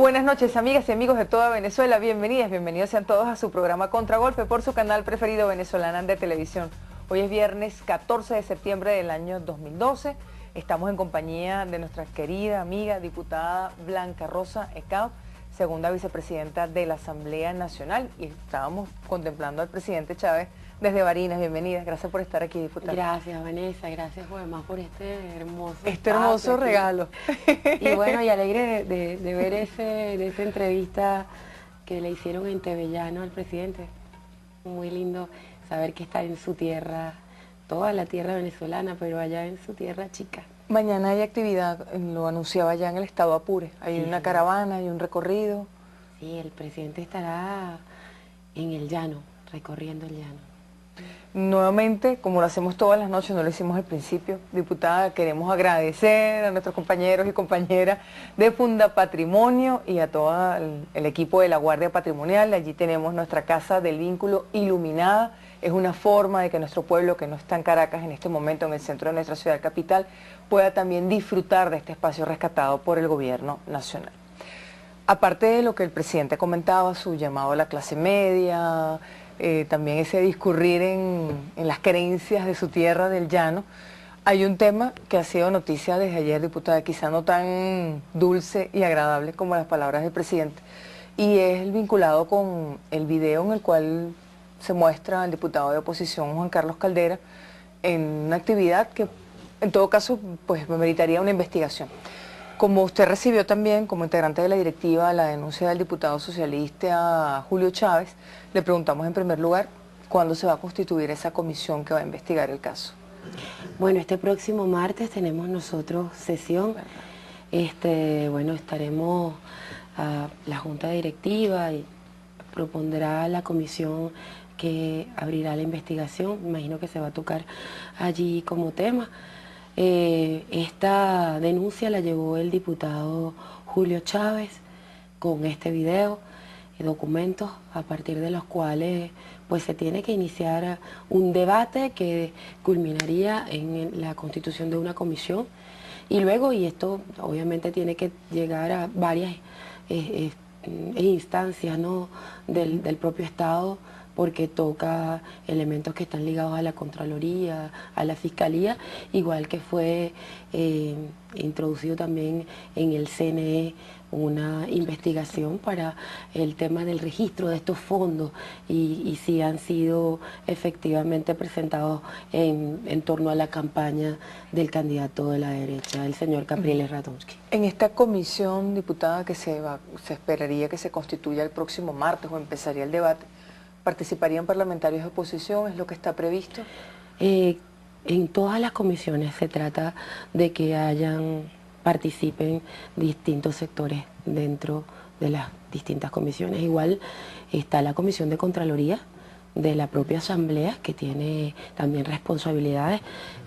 Buenas noches, amigas y amigos de toda Venezuela, bienvenidos sean todos a su programa Contragolpe por su canal preferido Venezolana de Televisión. Hoy es viernes 14 de septiembre del año 2012, estamos en compañía de nuestra querida amiga diputada Blanca Rosa Ecao, segunda vicepresidenta de la Asamblea Nacional, y estábamos contemplando al presidente Chávez desde Barinas. Bienvenida, gracias por estar aquí, diputada. Gracias, Vanessa, gracias además por este hermoso hermoso regalo. Y bueno, y alegre de ver esa entrevista que le hicieron en Tevellano al presidente. Muy lindo saber que está en su tierra, toda la tierra venezolana, pero allá en su tierra chica. Mañana hay actividad, lo anunciaba ya en el estado Apure, hay una caravana, hay un recorrido. Sí, el presidente estará en el llano, recorriendo el llano. Nuevamente, como lo hacemos todas las noches, no lo hicimos al principio, diputada, queremos agradecer a nuestros compañeros y compañeras de Funda Patrimonio y a todo el equipo de la Guardia Patrimonial. Allí tenemos nuestra Casa del Vínculo iluminada. Es una forma de que nuestro pueblo, que no está en Caracas en este momento, en el centro de nuestra ciudad capital, pueda también disfrutar de este espacio rescatado por el gobierno nacional. Aparte de lo que el presidente comentaba, su llamado a la clase media, también ese discurrir en las creencias de su tierra, del llano, hay un tema que ha sido noticia desde ayer, diputada, quizá no tan dulce y agradable como las palabras del presidente, y es el vinculado con el video en el cual se muestra al diputado de oposición Juan Carlos Caldera en una actividad que en todo caso pues meritaría una investigación. Como usted recibió también como integrante de la directiva la denuncia del diputado socialista Julio Chávez, le preguntamos en primer lugar cuándo se va a constituir esa comisión que va a investigar el caso. Bueno, este próximo martes tenemos nosotros sesión. Bueno, estaremos la junta directiva y propondrá la comisión que abrirá la investigación. Me imagino que se va a tocar allí como tema. Esta denuncia la llevó el diputado Julio Chávez con este video y documentos a partir de los cuales pues se tiene que iniciar un debate que culminaría en la constitución de una comisión y luego, y esto obviamente tiene que llegar a varias instancias, ¿no?, del propio Estado, porque toca elementos que están ligados a la Contraloría, a la Fiscalía, igual que fue introducido también en el CNE una investigación para el tema del registro de estos fondos y si han sido efectivamente presentados en torno a la campaña del candidato de la derecha, el señor Capriles Radonsky. En esta comisión, diputada, que se esperaría que se constituya el próximo martes o empezaría el debate, ¿participarían parlamentarios de oposición? ¿Es lo que está previsto? En todas las comisiones se trata de que participen distintos sectores dentro de las distintas comisiones. Igual está la Comisión de Contraloría de la propia Asamblea, que tiene también responsabilidades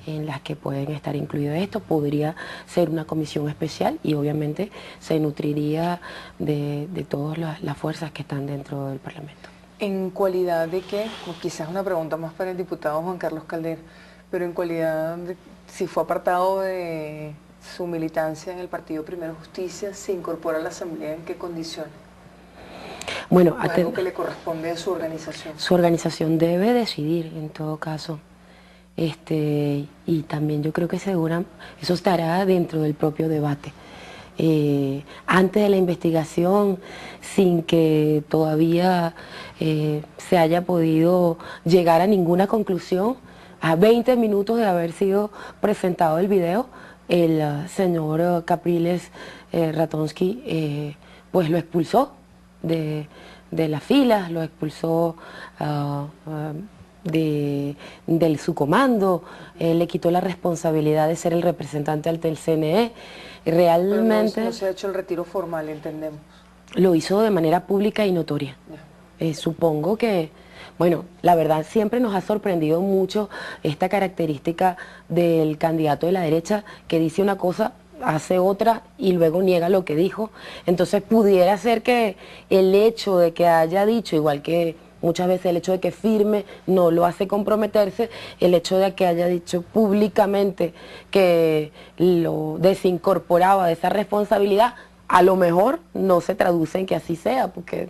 en las que pueden estar incluidos esto. Podría ser una comisión especial y obviamente se nutriría de todas las fuerzas que están dentro del Parlamento. ¿En cualidad de qué? Quizás una pregunta más para el diputado Juan Carlos Caldera, pero en cualidad de si fue apartado de su militancia en el Partido Primero Justicia, ¿se incorpora a la Asamblea en qué condiciones? Bueno, algo que le corresponde a su organización. Su organización debe decidir en todo caso. Y también yo creo que eso estará dentro del propio debate. Antes de la investigación, sin que todavía se haya podido llegar a ninguna conclusión, a 20 minutos de haber sido presentado el video, el señor Capriles Radonsky pues lo expulsó de las filas, lo expulsó de su comando, le quitó la responsabilidad de ser el representante ante el CNE. Realmente pero no se ha hecho el retiro formal, entendemos. Lo hizo de manera pública y notoria. Supongo que, bueno, la verdad siempre nos ha sorprendido mucho esta característica del candidato de la derecha que dice una cosa, hace otra y luego niega lo que dijo. Entonces pudiera ser que el hecho de que haya dicho, igual que muchas veces el hecho de que firme no lo hace comprometerse, el hecho de que haya dicho públicamente que lo desincorporaba de esa responsabilidad a lo mejor no se traduce en que así sea, porque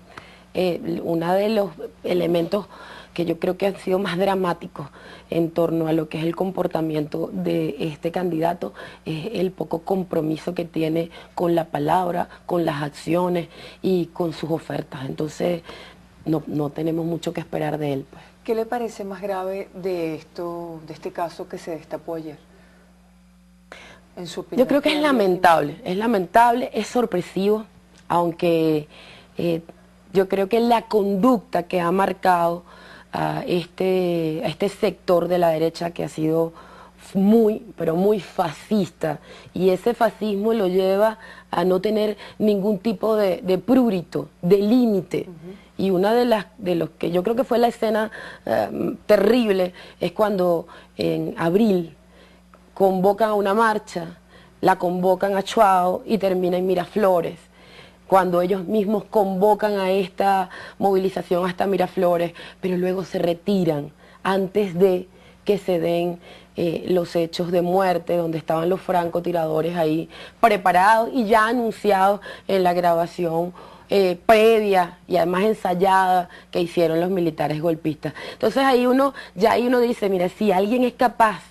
uno de los elementos que yo creo que han sido más dramáticos en torno a lo que es el comportamiento de este candidato es el poco compromiso que tiene con la palabra, con las acciones y con sus ofertas. Entonces no tenemos mucho que esperar de él, pues. ¿Qué le parece más grave de este caso que se destapó ayer? En su opinión. Yo creo que es lamentable, es sorpresivo, aunque yo creo que la conducta que ha marcado a este sector de la derecha, que ha sido muy, pero muy fascista, y ese fascismo lo lleva a no tener ningún tipo de prurito, de límite. Y una de los que yo creo que fue la escena terrible es cuando en abril convocan a una marcha, la convocan a Chuao y termina en Miraflores, cuando ellos mismos convocan a esta movilización hasta Miraflores, pero luego se retiran antes de que se den los hechos de muerte, donde estaban los francotiradores ahí preparados y ya anunciados en la grabación previa y además ensayada que hicieron los militares golpistas. Entonces ahí uno dice, mira, si alguien es capaz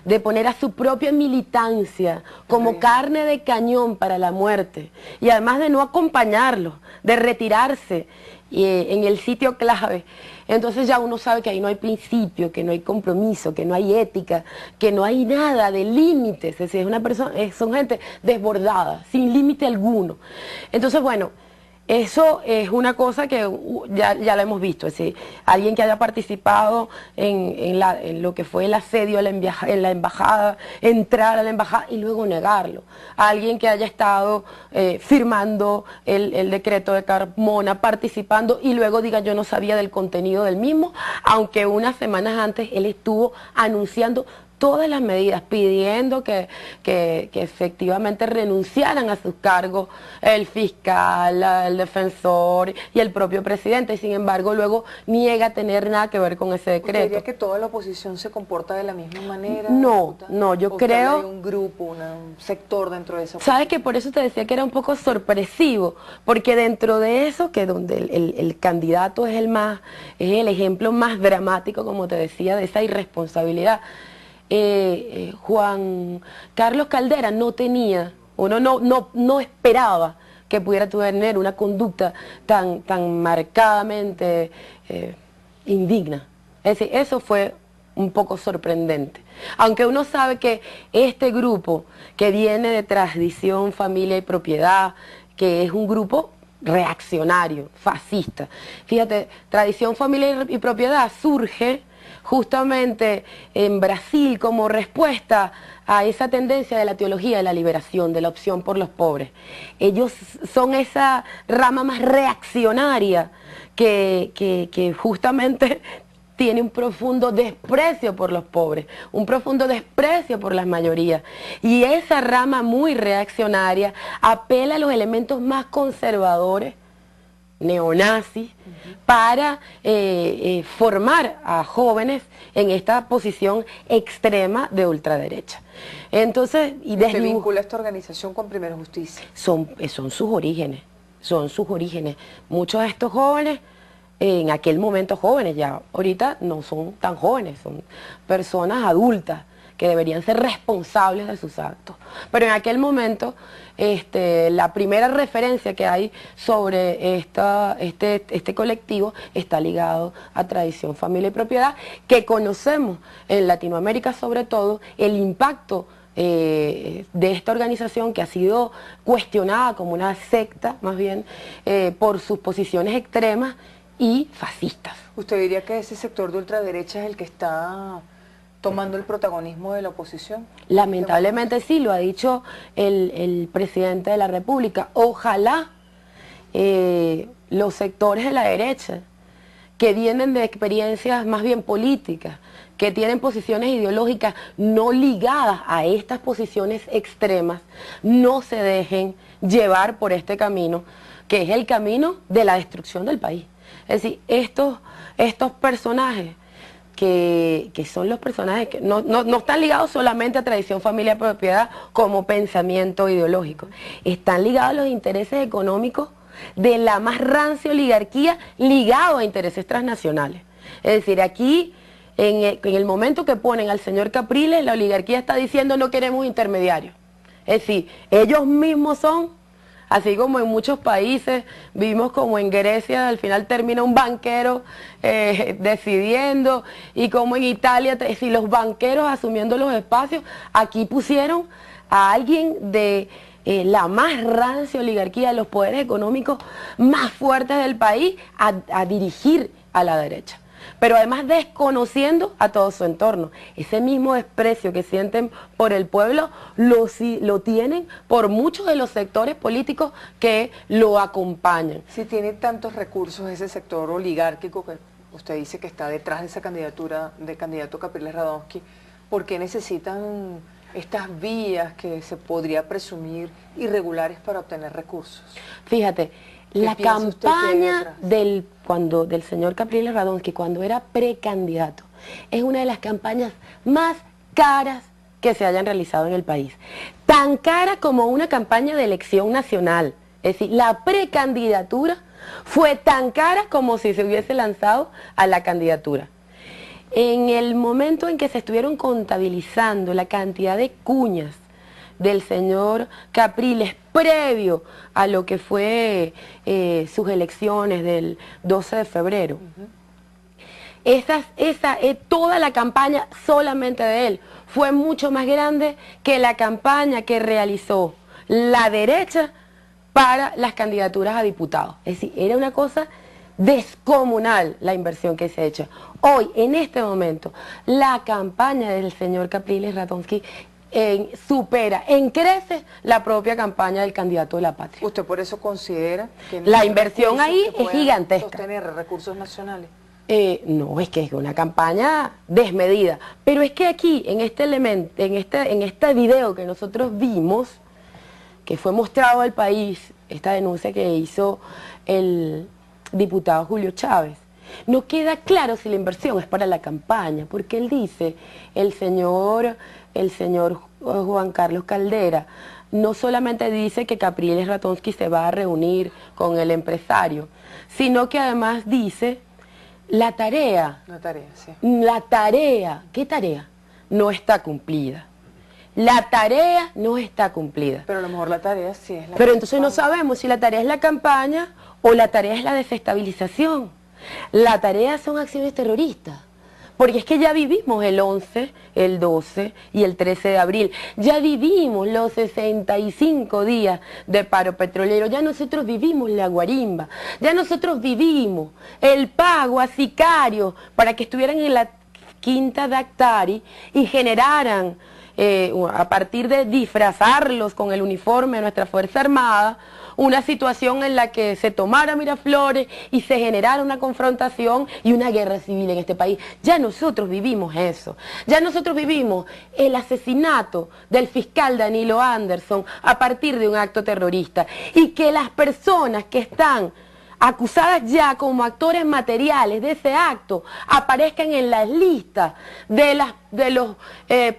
de poner a su propia militancia como carne de cañón para la muerte, y además de no acompañarlos, de retirarse en el sitio clave, entonces ya uno sabe que ahí no hay principio, que no hay compromiso, que no hay ética, que no hay nada de límites. Es decir, son gente desbordada, sin límite alguno. Entonces, bueno, eso es una cosa que ya la hemos visto, es decir, alguien que haya participado en lo que fue el asedio en la embajada, entrar a la embajada y luego negarlo. Alguien que haya estado firmando el decreto de Carmona, participando y luego diga yo no sabía del contenido del mismo, aunque unas semanas antes él estuvo anunciando todas las medidas, pidiendo que efectivamente renunciaran a sus cargos el fiscal, el defensor y el propio presidente, y sin embargo luego niega tener nada que ver con ese decreto. ¿Usted diría que toda la oposición se comporta de la misma manera? No, yo creo... ¿Hay un grupo, un sector dentro de esa oposición? ¿Sabes que por eso te decía que era un poco sorpresivo? Porque dentro de eso, que donde el candidato es el ejemplo más dramático, como te decía, de esa irresponsabilidad, Juan Carlos Caldera no esperaba que pudiera tener una conducta tan marcadamente indigna. Es decir, eso fue un poco sorprendente. Aunque uno sabe que este grupo que viene de Tradición, Familia y Propiedad, que es un grupo reaccionario, fascista. Fíjate, Tradición, Familia y Propiedad surge justamente en Brasil como respuesta a esa tendencia de la teología de la liberación, de la opción por los pobres. Ellos son esa rama más reaccionaria que justamente tiene un profundo desprecio por los pobres, un profundo desprecio por las mayorías. Y esa rama muy reaccionaria apela a los elementos más conservadores, neonazis, para formar a jóvenes en esta posición extrema de ultraderecha. Entonces, ¿Usted vincula esta organización con Primera Justicia? Son sus orígenes, Muchos de estos jóvenes, en aquel momento jóvenes, ya ahorita no son tan jóvenes, son personas adultas que deberían ser responsables de sus actos. Pero en aquel momento, la primera referencia que hay sobre este colectivo está ligado a Tradición, Familia y Propiedad, que conocemos en Latinoamérica sobre todo el impacto de esta organización, que ha sido cuestionada como una secta, más bien, por sus posiciones extremas y fascistas. ¿Usted diría que ese sector de ultraderecha es el que está tomando el protagonismo de la oposición? Lamentablemente sí, lo ha dicho el presidente de la República. Ojalá los sectores de la derecha, que vienen de experiencias más bien políticas, que tienen posiciones ideológicas no ligadas a estas posiciones extremas, no se dejen llevar por este camino, que es el camino de la destrucción del país. Es decir, estos personajes que son los personajes que no están ligados solamente a tradición, familia, propiedad como pensamiento ideológico. Están ligados a los intereses económicos de la más rancia oligarquía, ligado a intereses transnacionales. Es decir, aquí, en el momento que ponen al señor Capriles, la oligarquía está diciendo no queremos intermediarios. Es decir, ellos mismos son, así como en muchos países, vimos como en Grecia al final termina un banquero decidiendo, y como en Italia, si los banqueros asumiendo los espacios, aquí pusieron a alguien de la más rancia oligarquía, los poderes económicos más fuertes del país, a dirigir a la derecha. Pero además desconociendo a todo su entorno. Ese mismo desprecio que sienten por el pueblo lo tienen por muchos de los sectores políticos que lo acompañan. Si tiene tantos recursos ese sector oligárquico que usted dice que está detrás de esa candidatura del candidato Capriles Radonsky, ¿por qué necesitan estas vías que se podría presumir irregulares para obtener recursos? Fíjate, la campaña del señor Capriles Radonsky, cuando era precandidato, es una de las campañas más caras que se hayan realizado en el país. Tan cara como una campaña de elección nacional. Es decir, la precandidatura fue tan cara como si se hubiese lanzado a la candidatura. En el momento en que se estuvieron contabilizando la cantidad de cuñas del señor Capriles previo a lo que fue sus elecciones del 12 de febrero, toda la campaña solamente de él fue mucho más grande que la campaña que realizó la derecha para las candidaturas a diputados. Es decir, era una cosa descomunal la inversión que se ha hecho. Hoy, en este momento, la campaña del señor Capriles Radonsky supera en creces la propia campaña del candidato de la patria. ¿Usted por eso considera que la inversión ahí es gigantesca? ¿Sostener recursos nacionales? No, es que es una campaña desmedida. Pero es que aquí, en este elemento, en este video que nosotros vimos, que fue mostrado al país, esta denuncia que hizo el diputado Julio Chávez, no queda claro si la inversión es para la campaña, porque él dice, el señor Juan Carlos Caldera, no solamente dice que Capriles Radonsky se va a reunir con el empresario, sino que además dice la tarea, ¿qué tarea? No está cumplida. La tarea no está cumplida. Pero a lo mejor la tarea sí es la Pero entonces no sabemos si la tarea es la campaña o la tarea es la desestabilización. La tarea son acciones terroristas. Porque es que ya vivimos el 11, el 12 y el 13 de abril. Ya vivimos los 65 días de paro petrolero. Ya nosotros vivimos la guarimba. Ya nosotros vivimos el pago a sicarios para que estuvieran en la quinta de Actari y generaran, a partir de disfrazarlos con el uniforme de nuestra Fuerza Armada, una situación en la que se tomara Miraflores y se generara una confrontación y una guerra civil en este país. Ya nosotros vivimos eso. Ya nosotros vivimos el asesinato del fiscal Danilo Anderson a partir de un acto terrorista. Y que las personas que están acusadas ya como actores materiales de ese acto aparezcan en las listas de los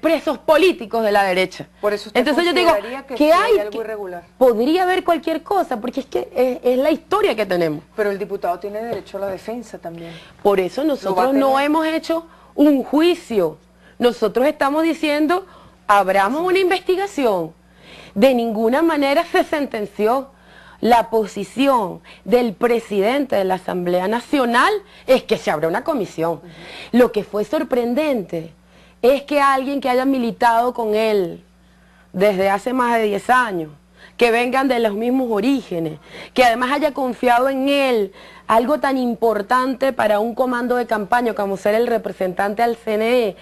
presos políticos de la derecha. Por eso usted entonces yo digo que hay algo irregular. Podría haber cualquier cosa, porque es que es la historia que tenemos. Pero el diputado tiene derecho a la defensa también. Por eso nosotros no hemos hecho un juicio. Nosotros estamos diciendo, abramos una investigación. De ninguna manera se sentenció. La posición del presidente de la Asamblea Nacional es que se abra una comisión. Lo que fue sorprendente es que alguien que haya militado con él desde hace más de 10 años, que vengan de los mismos orígenes, que además haya confiado en él, algo tan importante para un comando de campaña como ser el representante al CNE,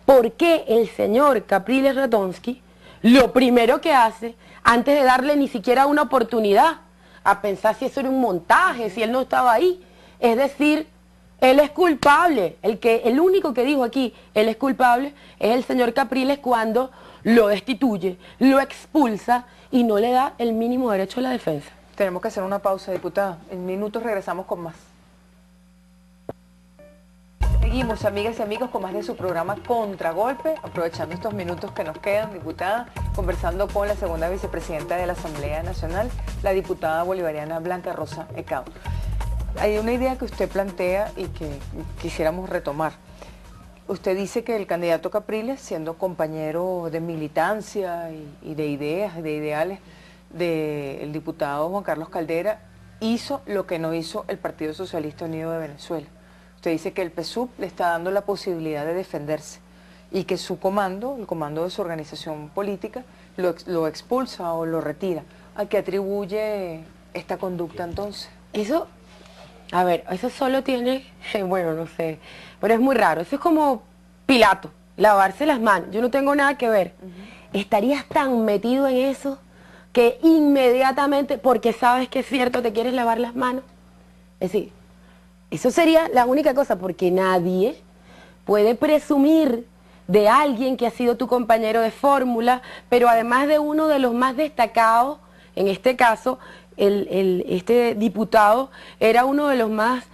¿por qué el señor Capriles Radonsky lo primero que hace, antes de darle ni siquiera una oportunidad a pensar si eso era un montaje, si él no estaba ahí, es decir, él es culpable? El único que dijo aquí, él es culpable, es el señor Capriles cuando lo destituye, lo expulsa y no le da el mínimo derecho a la defensa. Tenemos que hacer una pausa, diputada. En minutos regresamos con más. Seguimos, amigas y amigos, con más de su programa Contragolpe, aprovechando estos minutos que nos quedan, diputada, conversando con la segunda vicepresidenta de la Asamblea Nacional, la diputada bolivariana Blanca Rosa Hecao. Hay una idea que usted plantea y que quisiéramos retomar. Usted dice que el candidato Capriles, siendo compañero de militancia y de ideas, de ideales del diputado Juan Carlos Caldera, hizo lo que no hizo el Partido Socialista Unido de Venezuela. Usted dice que el PSUV le está dando la posibilidad de defenderse y que su comando, el comando de su organización política, lo expulsa o lo retira. ¿A qué atribuye esta conducta entonces? Eso, a ver, eso solo tiene, bueno, no sé, pero es muy raro. Eso es como Pilato, lavarse las manos. Yo no tengo nada que ver. Estarías tan metido en eso que inmediatamente, porque sabes que es cierto, te quieres lavar las manos. Es decir, eso sería la única cosa, porque nadie puede presumir de alguien que ha sido tu compañero de fórmula, pero además de uno de los más destacados, en este caso, este diputado era uno de los más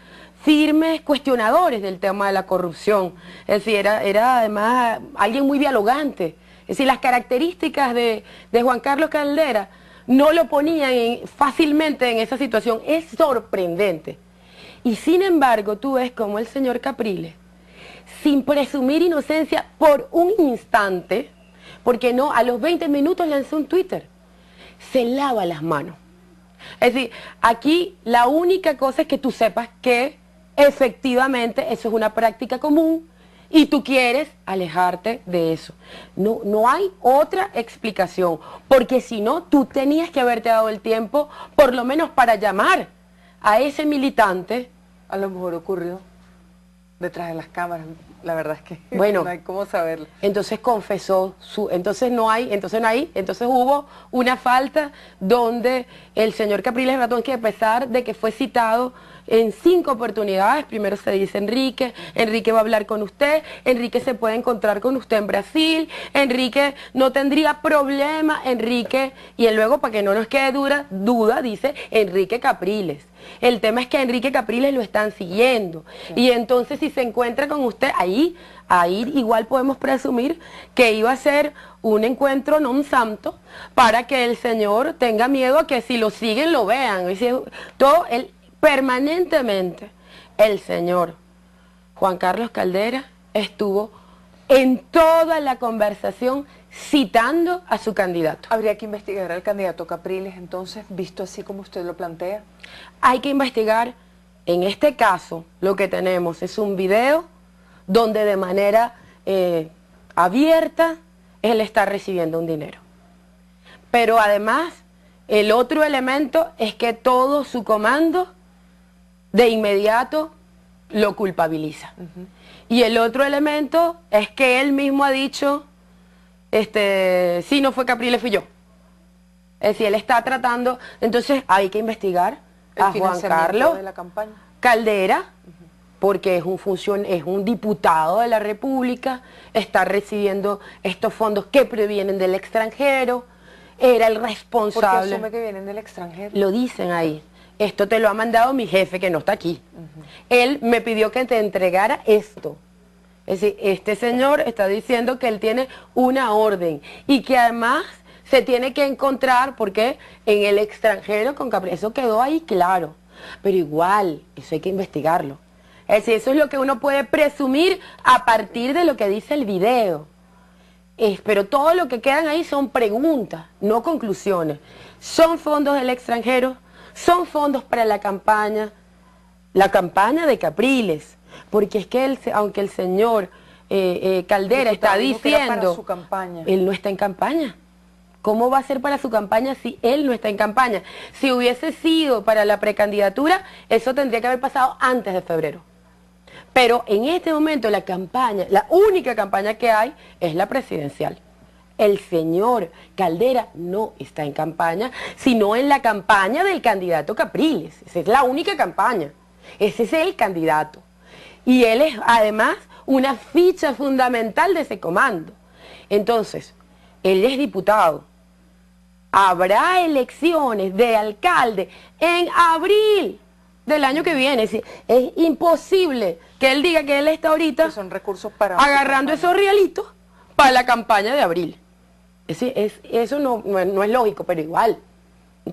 firmes cuestionadores del tema de la corrupción. Es decir, era además alguien muy dialogante. Es decir, las características de Juan Carlos Caldera no lo ponían fácilmente en esa situación. Es sorprendente. Y sin embargo, tú ves como el señor Capriles, sin presumir inocencia por un instante, porque no, a los 20 minutos lanzó un Twitter, se lava las manos. Es decir, aquí la única cosa es que tú sepas que efectivamente eso es una práctica común y tú quieres alejarte de eso. No hay otra explicación, porque si no, tú tenías que haberte dado el tiempo, por lo menos para llamar a ese militante. A lo mejor ocurrió detrás de las cámaras, la verdad es que bueno, no hay cómo saberlo. Entonces confesó entonces hubo una falta donde el señor Capriles Ratón, que a pesar de que fue citado en 5 oportunidades, primero se dice Enrique va a hablar con usted, Enrique se puede encontrar con usted en Brasil, Enrique no tendría problema, Enrique, y luego para que no nos quede duda, dice Enrique Capriles. El tema es que a Enrique Capriles lo están siguiendo, sí. Y entonces si se encuentra con usted, ahí igual podemos presumir que iba a ser un encuentro non santo para que el señor tenga miedo a que si lo siguen lo vean. Permanentemente el señor Juan Carlos Caldera estuvo en toda la conversación citando a su candidato. ¿Habría que investigar al candidato Capriles entonces, visto así como usted lo plantea? Hay que investigar. En este caso lo que tenemos es un video donde de manera abierta él está recibiendo un dinero. Pero además el otro elemento es que todo su comando de inmediato lo culpabiliza. Y el otro elemento es que él mismo ha dicho, sí, no fue Capriles, fui yo. Es decir, él está tratando, entonces hay que investigar a Juan Carlos de la campaña. Caldera, porque es un diputado de la República, está recibiendo estos fondos que provienen del extranjero, era el responsable. ¿Por qué asume que vienen del extranjero? Lo dicen ahí. Esto te lo ha mandado mi jefe que no está aquí. Él me pidió que te entregara esto. Es decir, este señor está diciendo que él tiene una orden y que además se tiene que encontrar porque en el extranjero con Capriles. Eso quedó ahí claro. Pero igual, eso hay que investigarlo. Es decir, eso es lo que uno puede presumir a partir de lo que dice el video. Pero todo lo que quedan ahí son preguntas, no conclusiones. Son fondos del extranjero, son fondos para la campaña de Capriles, porque es que aunque el señor Caldera está diciendo, para su campaña. Él no está en campaña. ¿Cómo va a ser para su campaña si él no está en campaña? Si hubiese sido para la precandidatura, eso tendría que haber pasado antes de febrero. Pero en este momento la campaña, la única campaña que hay es la presidencial. El señor Caldera no está en campaña, sino en la campaña del candidato Capriles. Esa es la única campaña. Ese es el candidato. Y él es además una ficha fundamental de ese comando. Entonces, él es diputado. Habrá elecciones de alcalde en abril del año que viene. Es imposible que él diga que él está ahorita que son recursos para agarrando esos realitos para la campaña de abril. Eso no es lógico, pero igual.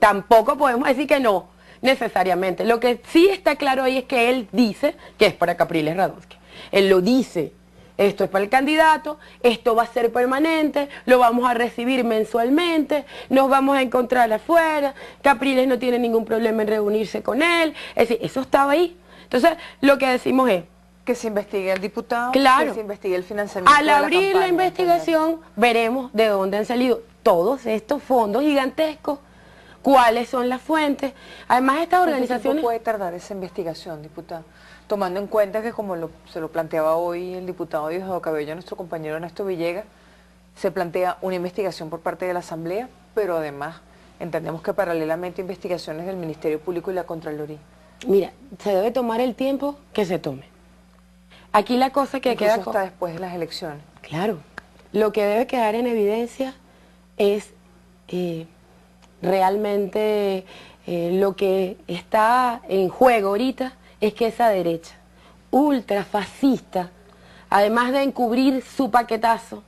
Tampoco podemos decir que no, necesariamente. Lo que sí está claro ahí es que él dice que es para Capriles Radonsky. Él lo dice. Esto es para el candidato, esto va a ser permanente, lo vamos a recibir mensualmente, nos vamos a encontrar afuera, Capriles no tiene ningún problema en reunirse con él. Es decir, eso estaba ahí. Entonces, lo que decimos es que se investigue el diputado, claro, que se investigue el financiamiento. Al abrir la investigación, veremos de dónde han salido todos estos fondos gigantescos, cuáles son las fuentes. Además, estas organizaciones... ¿Cuánto tiempo puede tardar esa investigación, diputado? Tomando en cuenta que, como se lo planteaba hoy el diputado Diosdado Cabello, nuestro compañero Ernesto Villegas, se plantea una investigación por parte de la Asamblea, pero además entendemos que paralelamente investigaciones del Ministerio Público y la Contraloría. Mira, se debe tomar el tiempo que se tome. Aquí la cosa que incluso queda... hasta después de las elecciones. Claro. Lo que debe quedar en evidencia es realmente lo que está en juego ahorita es que esa derecha ultrafascista, además de encubrir su paquetazo,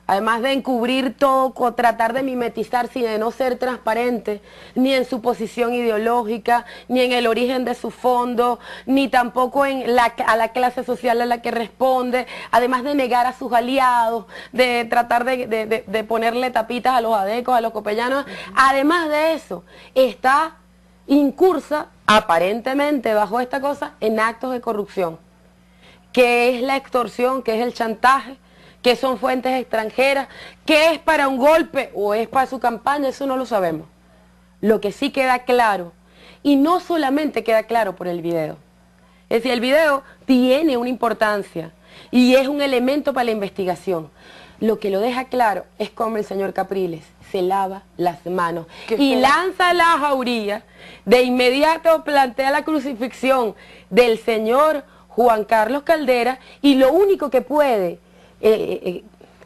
además de encubrir todo, tratar de mimetizarse y de no ser transparente, ni en su posición ideológica, ni en el origen de su fondo, ni tampoco a la clase social a la que responde, además de negar a sus aliados, de tratar de ponerle tapitas a los adecos, a los copellanos. Además de eso, está incursa, aparentemente bajo esta cosa, en actos de corrupción, que es la extorsión, que es el chantaje, que son fuentes extranjeras, que es para un golpe o es para su campaña, eso no lo sabemos. Lo que sí queda claro, y no solamente queda claro por el video, es decir, el video tiene una importancia y es un elemento para la investigación. Lo que lo deja claro es cómo el señor Capriles se lava las manos y lanza la jauría, de inmediato plantea la crucifixión del señor Juan Carlos Caldera, y lo único que puede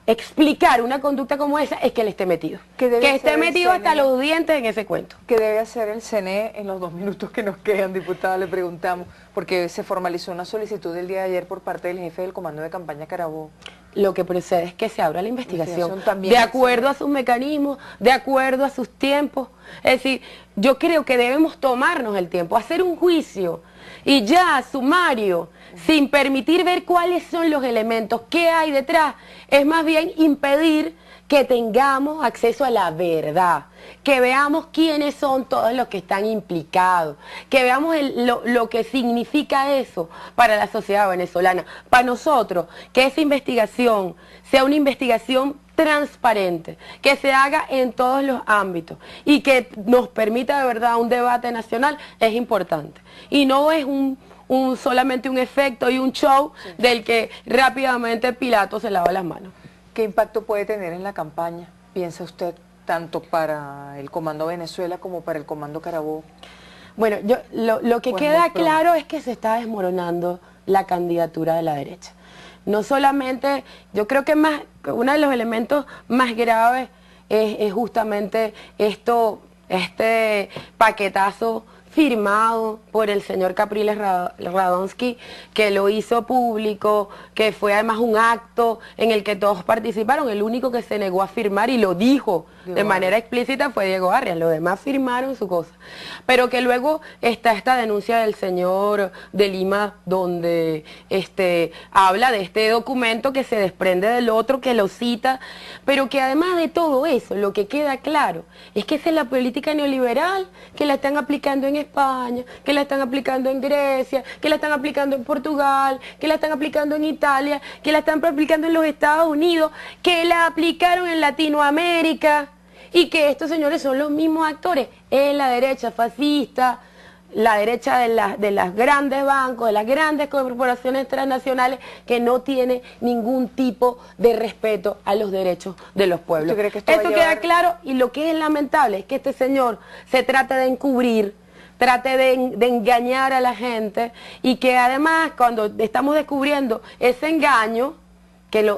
explicar una conducta como esa es que él esté metido. Que esté metido hasta los dientes en ese cuento. ¿Qué debe hacer el CNE en los 2 minutos que nos quedan, diputada? Le preguntamos, porque se formalizó una solicitud el día de ayer por parte del jefe del Comando de Campaña Carabobo. Lo que procede es que se abra la investigación de acuerdo a sus mecanismos, de acuerdo a sus tiempos. Es decir, yo creo que debemos tomarnos el tiempo, hacer un juicio y ya sumario, sin permitir ver cuáles son los elementos, qué hay detrás. Es más bien impedir que tengamos acceso a la verdad, que veamos quiénes son todos los que están implicados, que veamos lo que significa eso para la sociedad venezolana. Para nosotros, que esa investigación sea una investigación transparente, que se haga en todos los ámbitos y que nos permita de verdad un debate nacional, es importante. Y no es solamente un efecto y un show del que rápidamente Pilato se lava las manos. ¿Qué impacto puede tener en la campaña, piensa usted, tanto para el Comando Venezuela como para el Comando Carabobo? Bueno, lo que queda claro es que se está desmoronando la candidatura de la derecha. No solamente, yo creo que uno de los elementos más graves es justamente este paquetazo firmado por el señor Capriles Radonsky, que lo hizo público, que fue además un acto en el que todos participaron. El único que se negó a firmar y lo dijo de manera explícita fue Diego Arias, los demás firmaron su cosa. Pero que luego está esta denuncia del señor de Lima, donde habla de este documento que se desprende del otro, que lo cita, pero que además de todo eso, lo que queda claro es que esa es la política neoliberal que la están aplicando en España, que la están aplicando en Grecia, que la están aplicando en Portugal, que la están aplicando en Italia, que la están aplicando en los Estados Unidos, que la aplicaron en Latinoamérica, y que estos señores son los mismos actores. Es la derecha fascista, la derecha de las grandes bancos, de las grandes corporaciones transnacionales, que no tiene ningún tipo de respeto a los derechos de los pueblos. ¿Tú crees que esto queda claro? Y lo que es lamentable es que este señor se trate de encubrir, trate de engañar a la gente, y que además cuando estamos descubriendo ese engaño,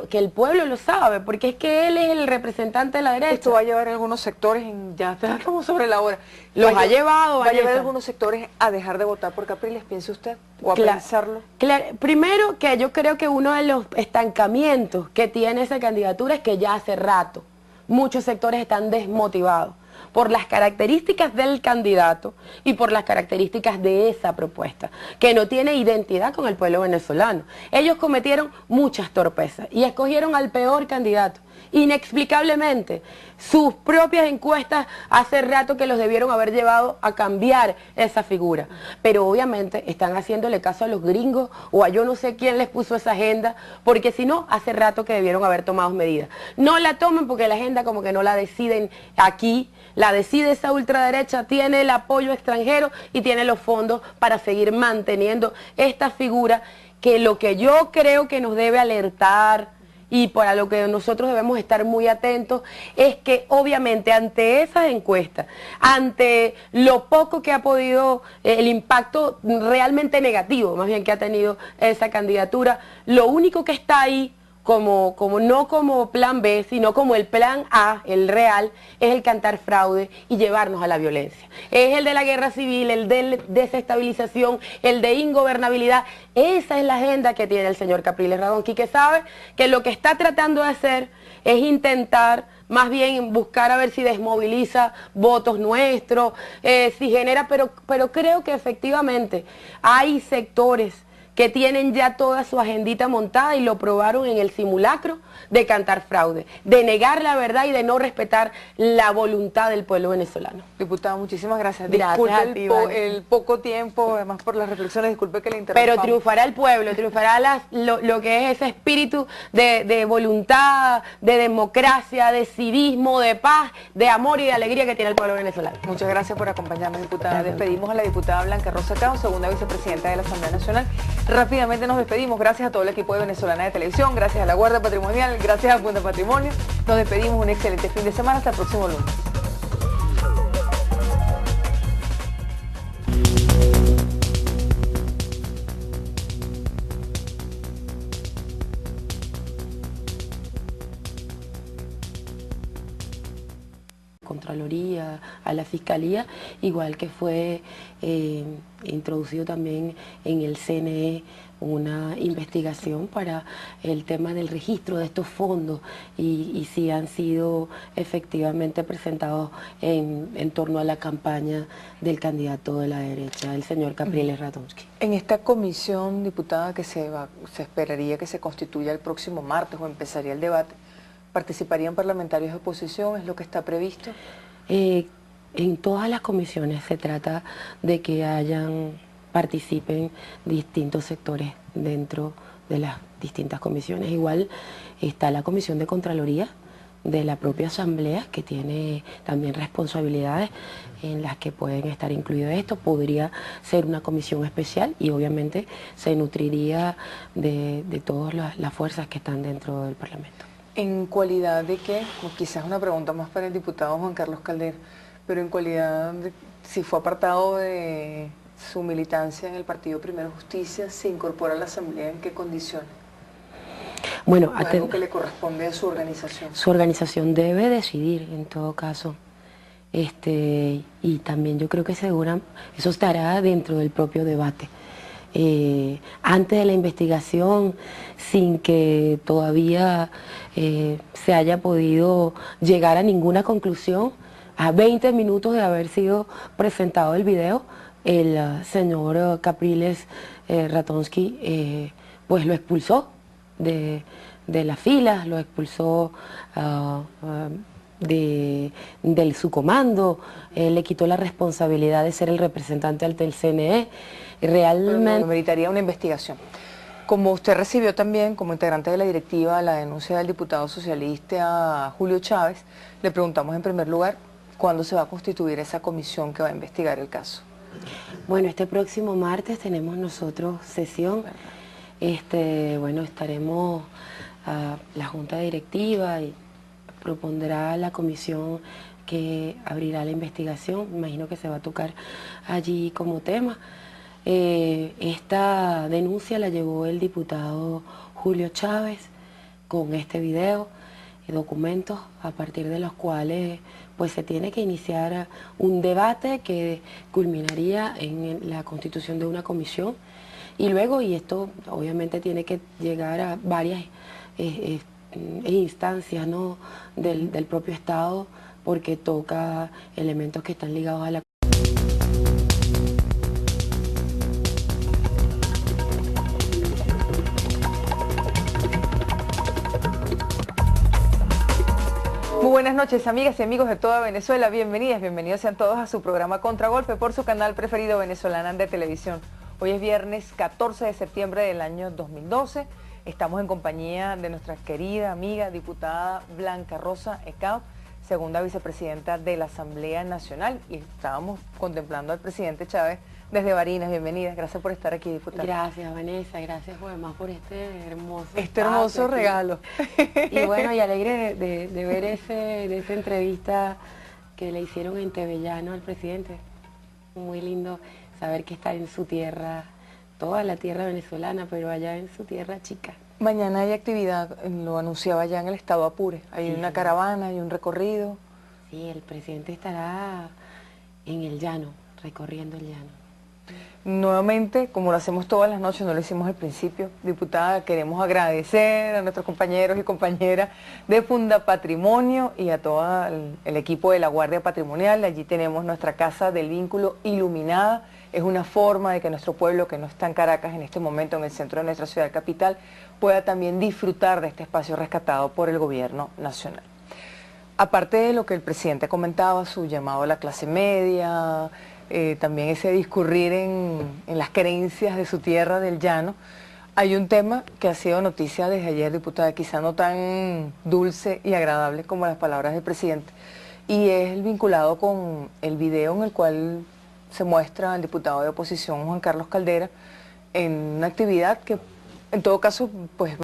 que el pueblo lo sabe, porque es que él es el representante de la derecha. Esto va a llevar a algunos sectores, ya estamos sobre la hora. Los ha llevado, va a llevar a algunos sectores a dejar de votar por Capriles, ¿piensa usted? ¿O a pensarlo? Claro, primero que yo creo que uno de los estancamientos que tiene esa candidatura es que ya hace rato muchos sectores están desmotivados por las características del candidato y por las características de esa propuesta, que no tiene identidad con el pueblo venezolano. Ellos cometieron muchas torpezas y escogieron al peor candidato. Inexplicablemente, sus propias encuestas hace rato que los debieron haber llevado a cambiar esa figura, pero obviamente están haciéndole caso a los gringos o a yo no sé quién les puso esa agenda, porque si no, hace rato que debieron haber tomado medidas. No la tomen porque la agenda como que no la deciden aquí, la decide esa ultraderecha, tiene el apoyo extranjero y tiene los fondos para seguir manteniendo esta figura, que lo que yo creo que nos debe alertar y para lo que nosotros debemos estar muy atentos es que obviamente ante esas encuestas, ante lo poco que ha podido, el impacto realmente negativo más bien que ha tenido esa candidatura, lo único que está ahí no como plan B, sino como el plan A, el real, es el cantar fraude y llevarnos a la violencia. Es el de la guerra civil, el de desestabilización, el de ingobernabilidad. Esa es la agenda que tiene el señor Capriles Radonsky, que sabe que lo que está tratando de hacer es intentar más bien buscar a ver si desmoviliza votos nuestros, si genera, pero creo que efectivamente hay sectores que tienen ya toda su agendita montada y lo probaron en el simulacro de cantar fraude, de negar la verdad y de no respetar la voluntad del pueblo venezolano. Diputada, muchísimas gracias. Gracias Disculpe el poco tiempo, además por las reflexiones, disculpe que le interrumpamos. Pero triunfará el pueblo, triunfará lo que es ese espíritu de voluntad, de democracia, de civismo, de paz, de amor y de alegría que tiene el pueblo venezolano. Muchas gracias por acompañarnos, diputada. Despedimos a la diputada Blanca Rosa Cao, segunda vicepresidenta de la Asamblea Nacional. Rápidamente nos despedimos, gracias a todo el equipo de Venezolana de Televisión, gracias a la Guardia Patrimonial, gracias a Funda Patrimonio. Nos despedimos, un excelente fin de semana, hasta el próximo lunes. Contraloría, a la Fiscalía, igual que fue introducido también en el CNE una investigación para el tema del registro de estos fondos y si han sido efectivamente presentados en torno a la campaña del candidato de la derecha, el señor Capriles Radonsky. En esta comisión, diputada, que se esperaría que se constituya el próximo martes o empezaría el debate, ¿participarían parlamentarios de oposición? ¿Es lo que está previsto? En todas las comisiones se trata de que participen distintos sectores dentro de las distintas comisiones. Igual está la Comisión de Contraloría de la propia Asamblea, que tiene también responsabilidades en las que pueden estar incluidos esto. Podría ser una comisión especial y obviamente se nutriría de todas las fuerzas que están dentro del Parlamento. ¿En cualidad de qué? Quizás una pregunta más para el diputado Juan Carlos Caldera, pero en cualidad de si fue apartado de su militancia en el Partido Primero Justicia, ¿se incorpora a la Asamblea en qué condiciones? Bueno, algo que le corresponde a su organización. Su organización debe decidir en todo caso. Y también yo creo que eso estará dentro del propio debate. Antes de la investigación, sin que todavía se haya podido llegar a ninguna conclusión, a 20 minutos de haber sido presentado el video, el señor Capriles Radonsky pues lo expulsó de las filas, lo expulsó de su comando, le quitó la responsabilidad de ser el representante ante el CNE. Realmente meritaría una investigación. Como usted recibió también, como integrante de la directiva, la denuncia del diputado socialista Julio Chávez, le preguntamos en primer lugar, ¿cuándo se va a constituir esa comisión que va a investigar el caso? Bueno, este próximo martes tenemos nosotros sesión. Bueno, estaremos la Junta Directiva y propondrá la comisión que abrirá la investigación. Me imagino que se va a tocar allí como tema. Esta denuncia la llevó el diputado Julio Chávez. con este video documentos a partir de los cuales pues se tiene que iniciar un debate que culminaría en la constitución de una comisión y luego, y esto obviamente tiene que llegar a varias instancias, ¿no?, del propio Estado, porque toca elementos que están ligados a la... Muy buenas noches, amigas y amigos de toda Venezuela, bienvenidos sean todos a su programa Contragolpe por su canal preferido Venezolana de Televisión. Hoy es viernes 14 de septiembre del año 2012, estamos en compañía de nuestra querida amiga diputada Blanca Rosa Ecao, segunda vicepresidenta de la Asamblea Nacional, y estábamos contemplando al presidente Chávez desde Barinas. Bienvenidas, gracias por estar aquí, diputada. Gracias, Vanessa, gracias además por este hermoso hermoso regalo. Y bueno, y alegre de ver esa entrevista que le hicieron en Tevellano al presidente. Muy lindo saber que está en su tierra, toda la tierra venezolana, pero allá en su tierra chica. Mañana hay actividad, lo anunciaba ya en el estado Apure, hay una caravana, hay un recorrido. Sí, el presidente estará en el llano, recorriendo el llano. Nuevamente, como lo hacemos todas las noches, no lo hicimos al principio, diputada, queremos agradecer a nuestros compañeros y compañeras de Funda Patrimonio y a todo el equipo de la Guardia Patrimonial. Allí tenemos nuestra Casa del Vínculo iluminada. Es una forma de que nuestro pueblo, que no está en Caracas en este momento, en el centro de nuestra ciudad capital, pueda también disfrutar de este espacio rescatado por el gobierno nacional. Aparte de lo que el presidente comentaba, su llamado a la clase media, también ese discurrir en las creencias de su tierra, del llano, hay un tema que ha sido noticia desde ayer, diputada, quizá no tan dulce y agradable como las palabras del presidente, y es el vinculado con el video en el cual se muestra al diputado de oposición Juan Carlos Caldera en una actividad que en todo caso pues